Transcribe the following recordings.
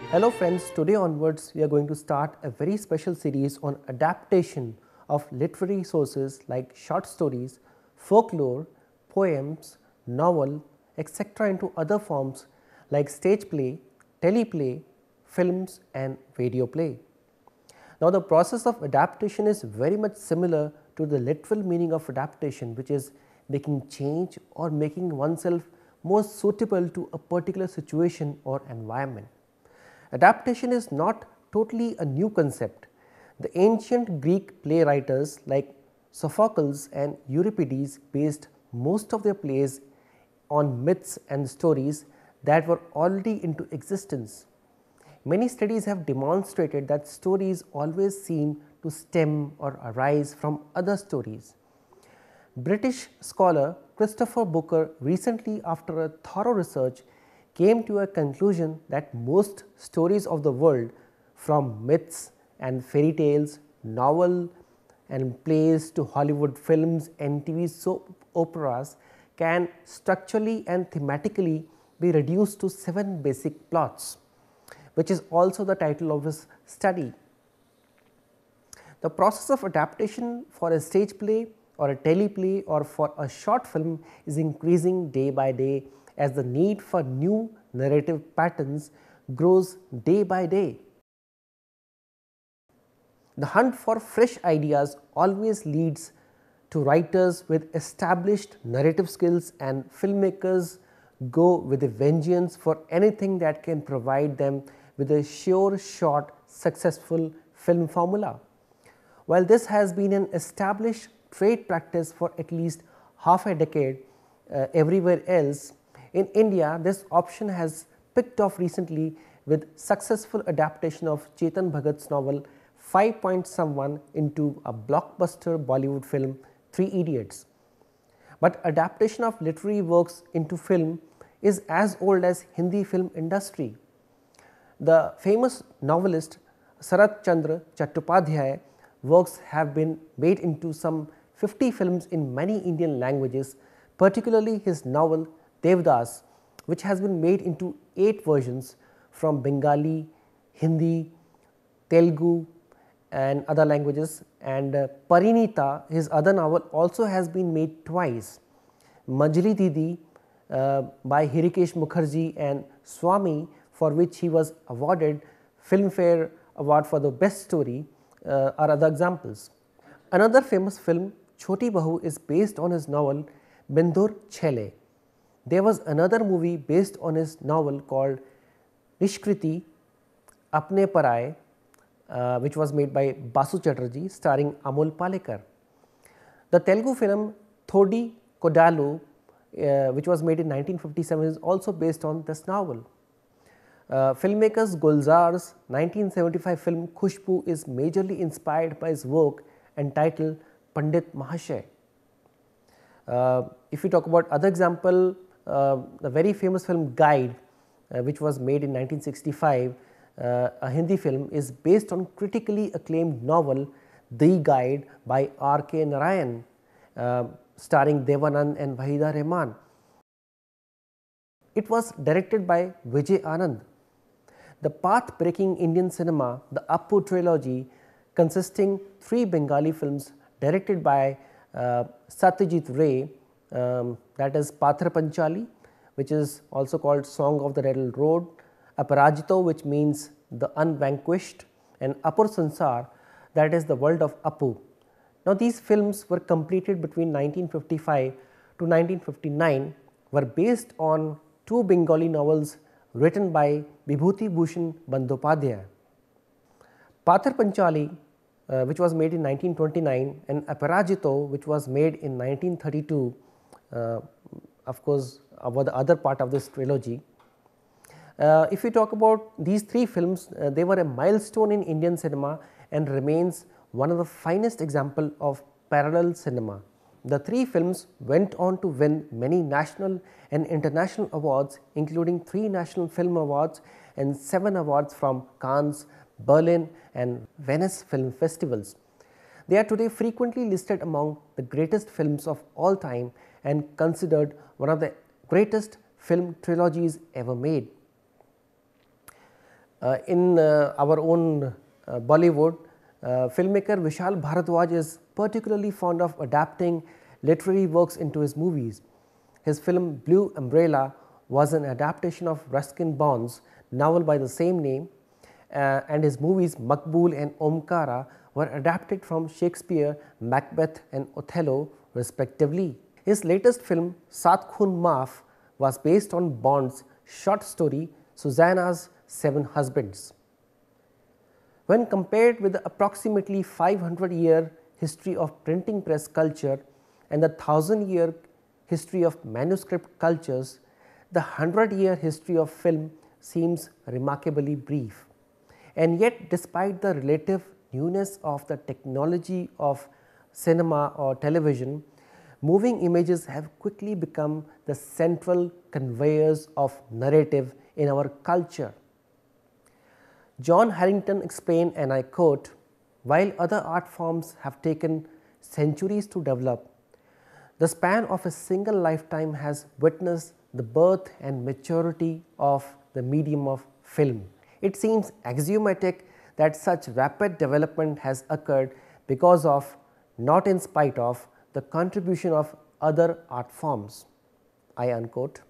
Hello friends, today onwards we are going to start a very special series on adaptation of literary sources like short stories, folklore, poems, novel, etc. into other forms like stage play, teleplay, films and video play. Now, the process of adaptation is very much similar to the literal meaning of adaptation, which is making change or making oneself more suitable to a particular situation or environment. Adaptation is not totally a new concept. The ancient Greek playwrights like Sophocles and Euripides based most of their plays on myths and stories that were already into existence. Many studies have demonstrated that stories always seem to stem or arise from other stories. British scholar Christopher Booker recently, after a thorough research, came to a conclusion that most stories of the world, from myths and fairy tales, novel and plays to Hollywood films and TV soap operas, can structurally and thematically be reduced to 7 basic plots, which is also the title of his study. The process of adaptation for a stage play or a teleplay or for a short film is increasing day by day as the need for new narrative patterns grows day by day. The hunt for fresh ideas always leads to writers with established narrative skills, and filmmakers go with a vengeance for anything that can provide them with a sure shot successful film formula. While this has been an established trade practice for at least half a decade everywhere else, in India this option has picked off recently with successful adaptation of Chetan Bhagat's novel 5 Point Someone into a blockbuster Bollywood film 3 Idiots. But adaptation of literary works into film is as old as Hindi film industry. The famous novelist Sarat Chandra Chattopadhyay works have been made into some 50 films in many Indian languages, particularly his novel Devdas, which has been made into 8 versions from Bengali, Hindi, Telugu and other languages, and Parinita, his other novel, also has been made twice. Majli Didi by Hrishikesh Mukherjee and Swami, for which he was awarded Filmfare Award for the best story, are other examples. Another famous film, Choti Bahu, is based on his novel Bindur Chhele. There was another movie based on his novel called Nishkriti Apne Paraye, which was made by Basu Chatterjee, starring Amol Palekar. The Telugu film Thodi Kodalu, which was made in 1957, is also based on this novel. Filmmakers Gulzar's 1975 film Khushbu is majorly inspired by his work entitled Pandit Mahashay. If we talk about other example, the very famous film Guide, which was made in 1965, a Hindi film, is based on critically acclaimed novel The Guide by R.K. Narayan, starring Devanand and Wahida Rehman. It was directed by Vijay Anand. The path-breaking Indian cinema, the Appu trilogy, consisting 3 Bengali films directed by Satyajit Ray, that is Patra Panchali, which is also called Song of the Red Road, Aparajito, which means the unvanquished, and Apur Sansar, that is the world of Appu. Now, these films were completed between 1955 to 1959, were based on 2 Bengali novels written by Vibhuti Bhushan Bandyopadhyay. Pathar Panchali, which was made in 1929, and Aparajito, which was made in 1932, of course, were the other part of this trilogy. If we talk about these 3 films, they were a milestone in Indian cinema and remains one of the finest example of parallel cinema. The 3 films went on to win many national and international awards, including 3 National Film Awards and 7 awards from Cannes, Berlin and Venice film festivals. They are today frequently listed among the greatest films of all time and considered one of the greatest film trilogies ever made. In our own Bollywood, filmmaker Vishal Bharadwaj is particularly fond of adapting literary works into his movies. His film Blue Umbrella was an adaptation of Ruskin Bond's novel by the same name, and his movies Makbul and Omkara were adapted from Shakespeare, Macbeth and Othello respectively. His latest film Saat Khoon Maaf was based on Bond's short story Susanna's Seven Husbands. When compared with the approximately 500-year history of printing press culture and the 1000-year history of manuscript cultures, the 100-year history of film seems remarkably brief. And yet, despite the relative newness of the technology of cinema or television, moving images have quickly become the central conveyors of narrative in our culture. John Harrington explained, and I quote, "While other art forms have taken centuries to develop, the span of a single lifetime has witnessed the birth and maturity of the medium of film. It seems axiomatic that such rapid development has occurred because of, not in spite of, the contribution of other art forms." I unquote.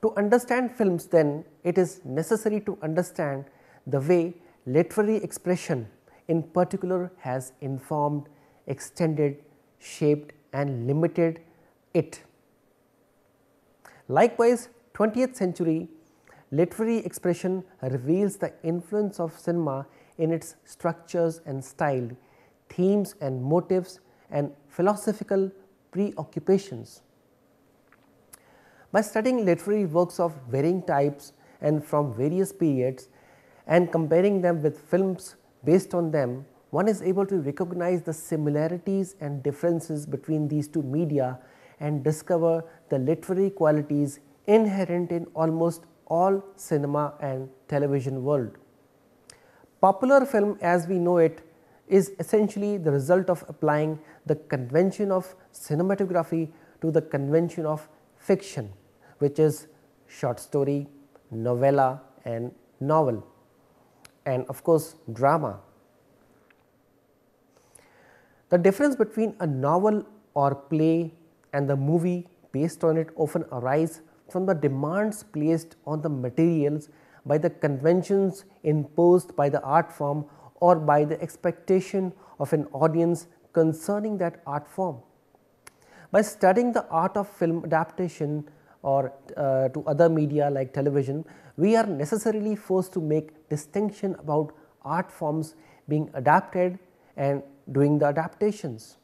To understand films, then, it is necessary to understand the way literary expression in particular has informed, extended, shaped and limited it. Likewise, 20th century literary expression reveals the influence of cinema in its structures and style, themes and motives and philosophical preoccupations. By studying literary works of varying types and from various periods and comparing them with films based on them, one is able to recognize the similarities and differences between these two media and discover the literary qualities inherent in almost all cinema and television world. Popular film as we know it is essentially the result of applying the convention of cinematography to the convention of fiction, which is short story, novella and novel, and of course drama. The difference between a novel or play and the movie based on it often arise from the demands placed on the materials by the conventions imposed by the art form or by the expectation of an audience concerning that art form. By studying the art of film adaptation or to other media like television, we are necessarily forced to make distinction about art forms being adapted and doing the adaptations.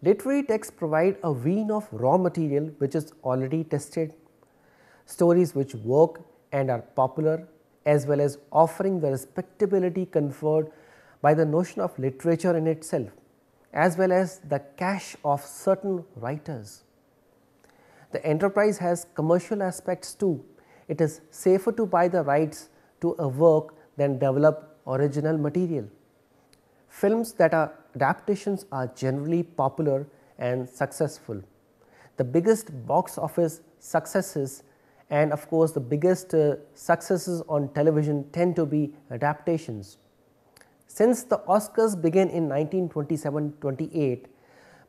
Literary texts provide a vein of raw material which is already tested, stories which work and are popular, as well as offering the respectability conferred by the notion of literature in itself, as well as the cash of certain writers. The enterprise has commercial aspects too. It is safer to buy the rights to a work than develop original material. Films that are adaptations are generally popular and successful. The biggest box office successes and of course, the biggest successes on television tend to be adaptations. Since the Oscars began in 1927-28,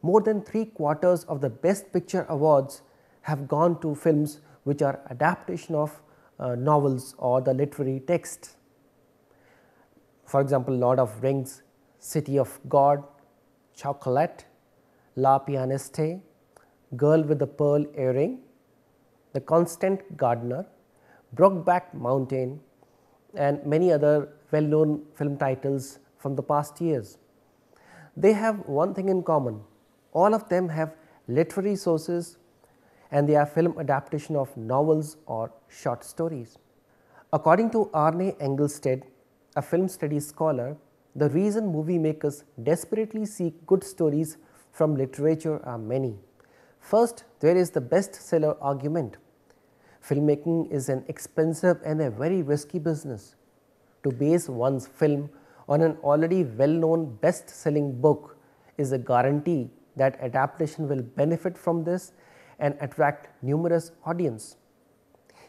more than 3/4 of the Best Picture awards have gone to films which are adaptation of novels or the literary text. For example, Lord of Rings, City of God, Chocolate, La Pianiste, Girl with the Pearl Earring, The Constant Gardener, Brokeback Mountain and many other well known film titles from the past years. They have one thing in common: all of them have literary sources and they are film adaptation of novels or short stories. According to Arne Engelstad, a film studies scholar, the reason movie makers desperately seek good stories from literature are many. First, there is the bestseller argument. Filmmaking is an expensive and a very risky business. To base one's film on an already well-known best-selling book is a guarantee that adaptation will benefit from this and attract numerous audience.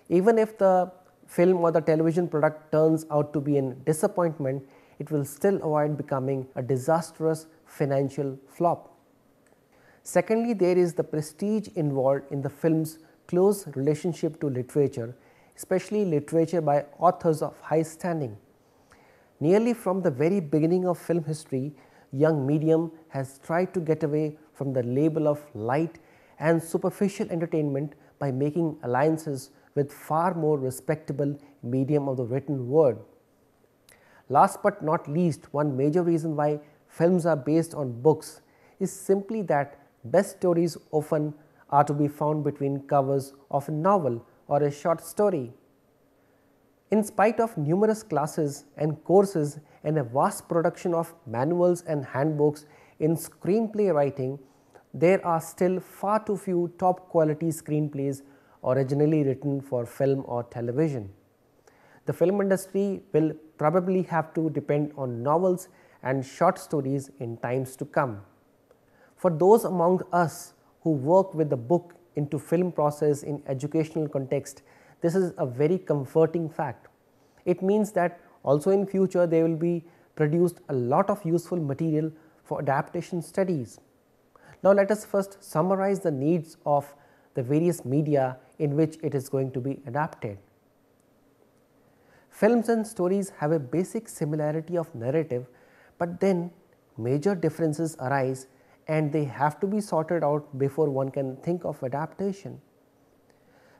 Even if the film or the television product turns out to be a disappointment, it will still avoid becoming a disastrous financial flop. Secondly, there is the prestige involved in the film's close relationship to literature, especially literature by authors of high standing. Nearly from the very beginning of film history, young medium has tried to get away from the label of light and superficial entertainment by making alliances with far more respectable medium of the written word. Last but not least, one major reason why films are based on books is simply that best stories often are to be found between covers of a novel or a short story. In spite of numerous classes and courses and a vast production of manuals and handbooks in screenplay writing, there are still far too few top quality screenplays originally written for film or television. The film industry will probably have to depend on novels and short stories in times to come. For those among us who work with the book into film process in educational context, this is a very comforting fact. It means that also in future there will be produced a lot of useful material for adaptation studies. Now let us first summarize the needs of the various media in which it is going to be adapted. Films and stories have a basic similarity of narrative, but then major differences arise and they have to be sorted out before one can think of adaptation.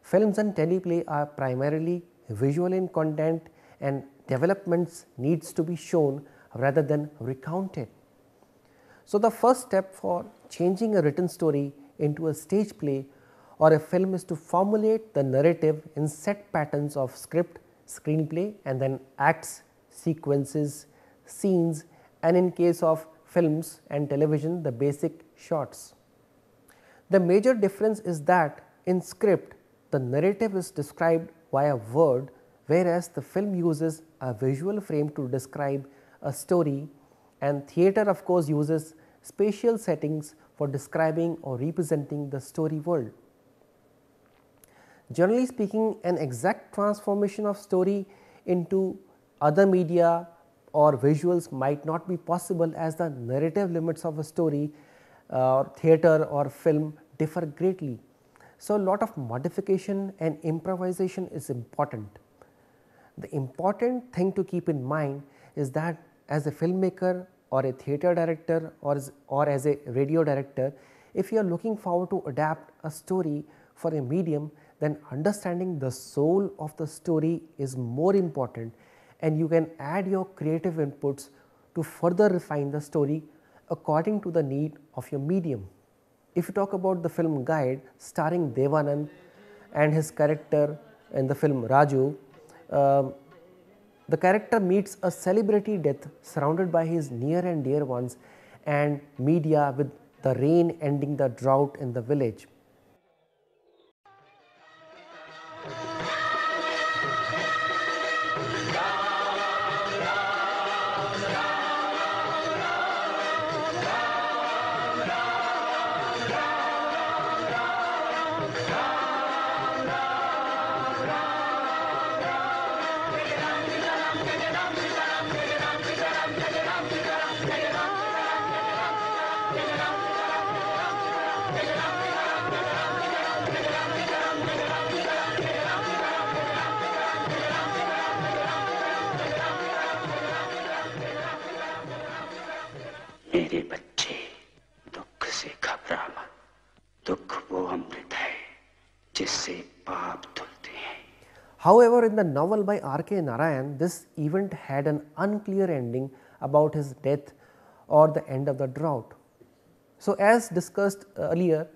Films and teleplay are primarily visual in content and developments needs to be shown rather than recounted. So, the first step for changing a written story into a stage play or a film is to formulate the narrative in set patterns of script, screenplay and then acts, sequences, scenes, and in case of films and television the basic shots. The major difference is that in script the narrative is described via word, whereas the film uses a visual frame to describe a story, and theatre of course uses spatial settings for describing or representing the story world. Generally speaking, an exact transformation of story into other media or visuals might not be possible, as the narrative limits of a story theatre or film differ greatly. So, a lot of modification and improvisation is important. The important thing to keep in mind is that as a filmmaker or a theatre director or as a radio director, if you are looking forward to adapt a story for a medium, then understanding the soul of the story is more important, and you can add your creative inputs to further refine the story according to the need of your medium. If you talk about the film Guide starring Devanand and his character in the film Raju, the character meets a celebrity death surrounded by his near and dear ones and media with the rain ending the drought in the village. मेरे बच्चे दुख से घबरा मत, दुख वो अमृत है जिससे पाप धुलते हैं. However, in the novel by R.K. Narayan, this event had an unclear ending about his death or the end of the drought. So, as discussed earlier,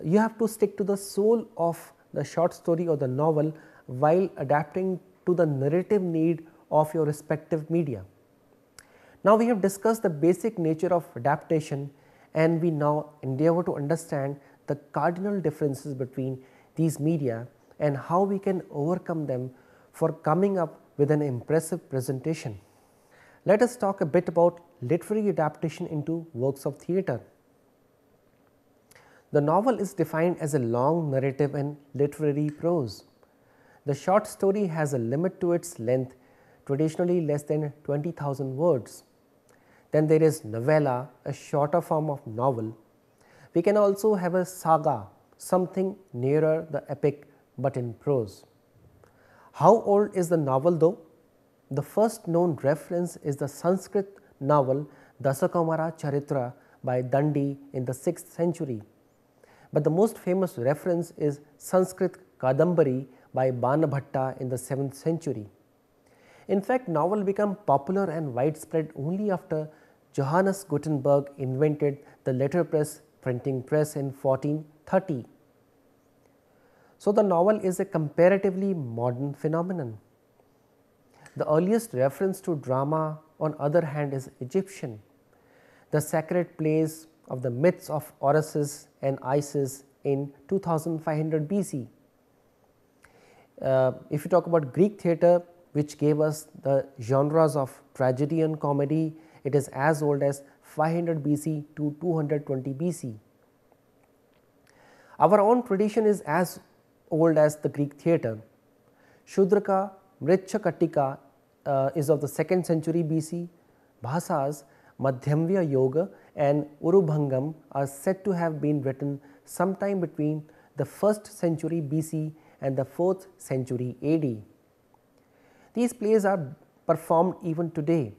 you have to stick to the soul of the short story or the novel while adapting to the narrative need of your respective media. Now, we have discussed the basic nature of adaptation, and we now endeavor to understand the cardinal differences between these media and how we can overcome them for coming up with an impressive presentation. Let us talk a bit about literary adaptation into works of theatre. The novel is defined as a long narrative and literary prose. The short story has a limit to its length, traditionally less than 20,000 words. Then there is novella, a shorter form of novel. We can also have a saga, something nearer the epic but in prose. How old is the novel though? The first known reference is the Sanskrit novel Dasakamara Charitra by Dandi in the 6th century. But the most famous reference is Sanskrit Kadambari by Banabhatta in the 7th century. In fact, novel became popular and widespread only after Johannes Gutenberg invented the letterpress printing press in 1430. So, the novel is a comparatively modern phenomenon. The earliest reference to drama on other hand is Egyptian. The sacred plays of the myths of Osiris and Isis in 2500 BC. If you talk about Greek theatre, which gave us the genres of tragedy and comedy, it is as old as 500 BC to 220 BC. Our own tradition is as old as the Greek theatre. Shudraka Mritchakatika is of the 2nd century BC. Bhasas, Madhyamvya Yoga and Urubhangam are said to have been written sometime between the 1st century BC and the 4th century AD. These plays are performed even today.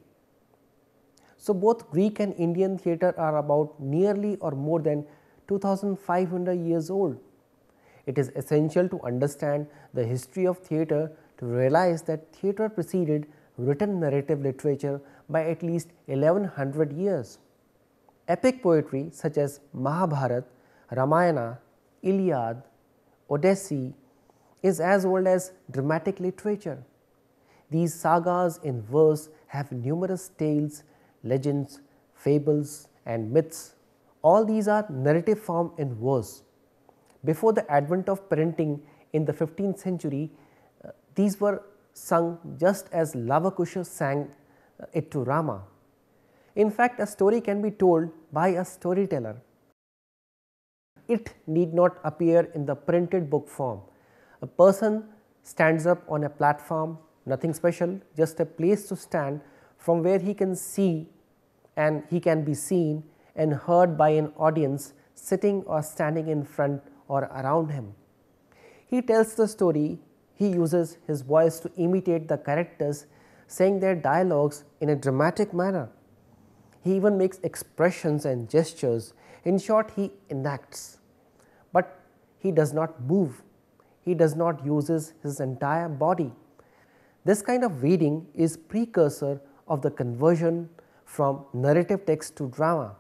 So, both Greek and Indian theatre are about nearly or more than 2500 years old. It is essential to understand the history of theatre to realize that theatre preceded written narrative literature by at least 1100 years. Epic poetry such as Mahabharata, Ramayana, Iliad, Odyssey is as old as dramatic literature. These sagas in verse have numerous tales, legends, fables and myths. All these are narrative form in verse. Before the advent of printing in the 15th century, these were sung just as Lavakusha sang it to Rama. In fact, a story can be told by a storyteller. It need not appear in the printed book form. A person stands up on a platform, nothing special, just a place to stand from where he can see and he can be seen and heard by an audience sitting or standing in front or around him. He tells the story, he uses his voice to imitate the characters, saying their dialogues in a dramatic manner. He even makes expressions and gestures. In short, he enacts, but he does not move. He does not use his entire body. This kind of reading is precursor of the conversion from narrative text to drama.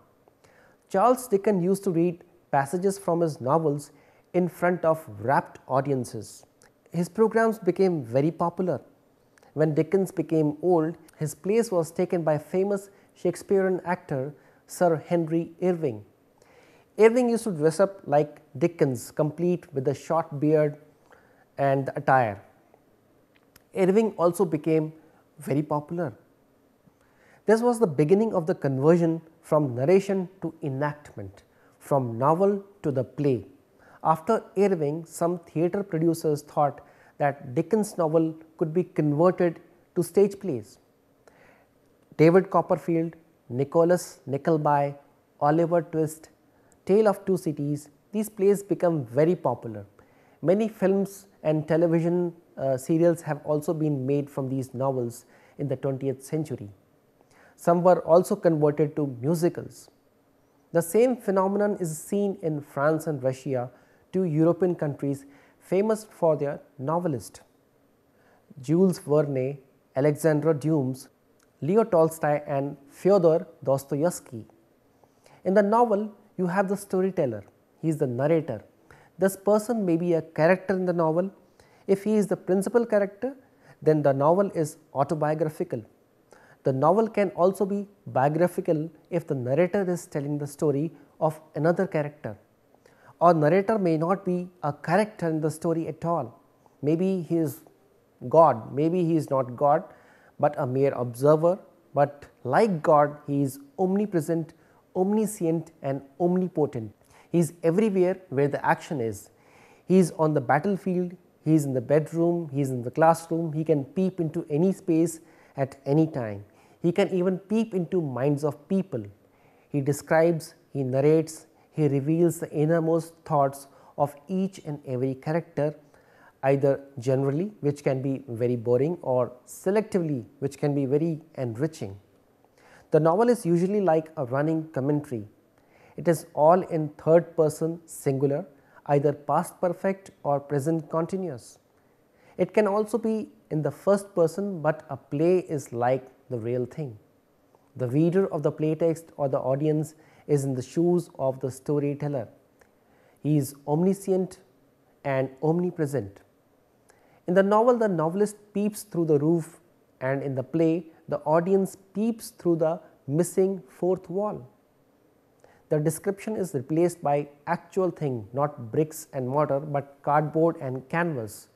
Charles Dickens used to read passages from his novels in front of rapt audiences. His programs became very popular. When Dickens became old, his place was taken by famous Shakespearean actor Sir Henry Irving. Irving used to dress up like Dickens, complete with a short beard and the attire. Irving also became very popular. This was the beginning of the conversion from narration to enactment, from novel to the play. After Irving, some theatre producers thought that Dickens' novel could be converted to stage plays. David Copperfield, Nicholas Nickleby, Oliver Twist, Tale of Two Cities, these plays become very popular. Many films and television serials have also been made from these novels in the 20th century. Some were also converted to musicals. The same phenomenon is seen in France and Russia, two European countries famous for their novelists. Jules Verne, Alexandre Dumas, Leo Tolstoy and Fyodor Dostoevsky. In the novel, you have the storyteller, he is the narrator. This person may be a character in the novel. If he is the principal character, then the novel is autobiographical. The novel can also be biographical if the narrator is telling the story of another character. Or narrator may not be a character in the story at all. Maybe he is God, maybe he is not God, but a mere observer, but like God, he is omnipresent, omniscient and omnipotent. He is everywhere where the action is. He is on the battlefield, he he is in the bedroom, he is in the classroom, he can peep into any space at any time. He can even peep into minds of people. He describes, he narrates, he reveals the innermost thoughts of each and every character, either generally, which can be very boring, or selectively, which can be very enriching. The novel is usually like a running commentary. It is all in third person singular, either past perfect or present continuous. It can also be in the first person, but a play is like the real thing. The reader of the playtext or the audience is in the shoes of the storyteller. He is omniscient and omnipresent. In the novel, the novelist peeps through the roof, and in the play, the audience peeps through the missing fourth wall. The description is replaced by actual thing, not bricks and mortar, but cardboard and canvas,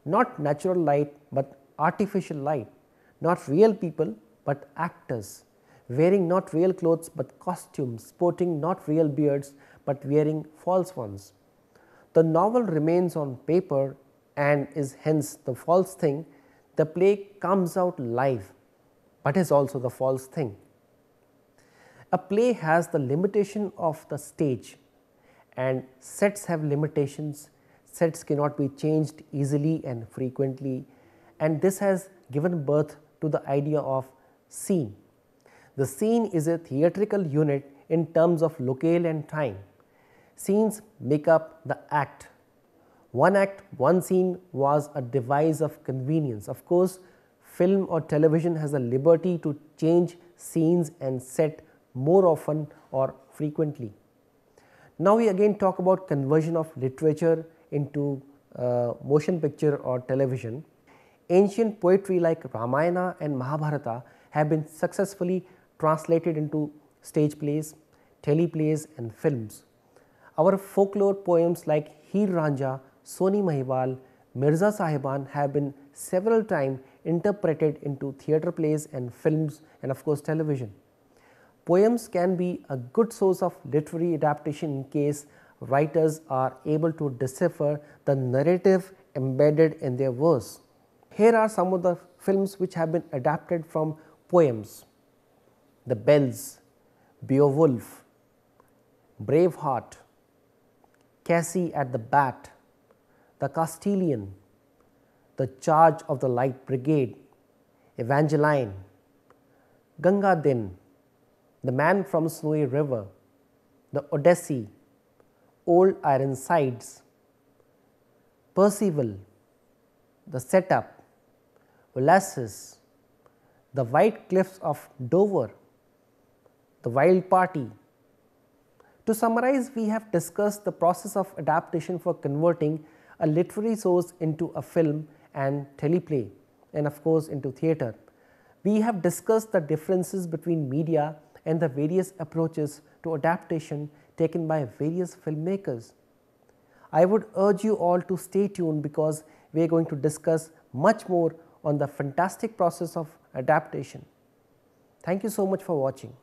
not natural light, but artificial light, not real people, but actors, wearing not real clothes, but costumes, sporting not real beards, but wearing false ones. The novel remains on paper and is hence the false thing. The play comes out live, but is also the false thing. A play has the limitation of the stage, and sets have limitations. Sets cannot be changed easily and frequently, and this has given birth to the idea of scene. The scene is a theatrical unit in terms of locale and time. Scenes make up the act. One act, one scene was a device of convenience. Of course, film or television has the liberty to change scenes and set more often or frequently. Now we again talk about conversion of literature into motion picture or television. Ancient poetry like Ramayana and Mahabharata have been successfully translated into stage plays, teleplays and films. Our folklore poems like Heer Ranjha, Soni Mahiwal, Mirza Sahiban have been several times interpreted into theatre plays and films and of course television. Poems can be a good source of literary adaptation in case writers are able to decipher the narrative embedded in their verse. Here are some of the films which have been adapted from poems: The Bells, Beowulf, Braveheart, Cassie at the Bat, The Castilian, The Charge of the Light Brigade, Evangeline, Ganga Din, The Man from Snowy River, The Odyssey, Old Ironsides, Percival, The Setup, Ulysses, The White Cliffs of Dover, The Wild Party. To summarize, we have discussed the process of adaptation for converting a literary source into a film and teleplay, and of course into theatre. We have discussed the differences between media and the various approaches to adaptation taken by various filmmakers. I would urge you all to stay tuned because we are going to discuss much more on the fantastic process of adaptation. Thank you so much for watching.